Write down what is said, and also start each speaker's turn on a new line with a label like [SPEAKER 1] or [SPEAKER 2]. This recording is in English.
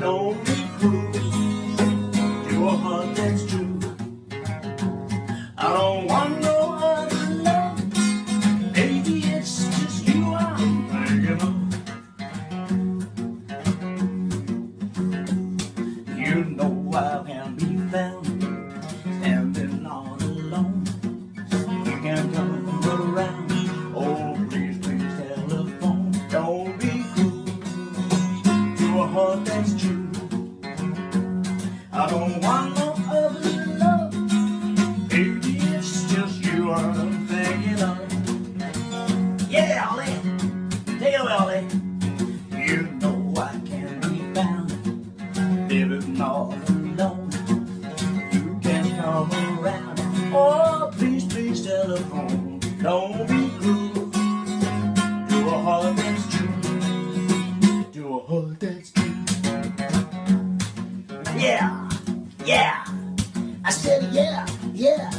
[SPEAKER 1] Don't be cruel to a heart that's true. I don't want no other love. Baby, it's just you I'm thinking of. You know I can be found standing all alone. You can come around. Oh, please, please telephone. Don't be cruel to a heart that's true. I don't want no other love. Baby, it's just you I'm thinking of. Yeah, Ollie. Take it away, Ollie. You know I can be found living all alone. You can come around. Oh, please, please telephone. Don't be cruel to a heart that's true. To a heart that's true. Yeah, yeah. I said yeah, yeah.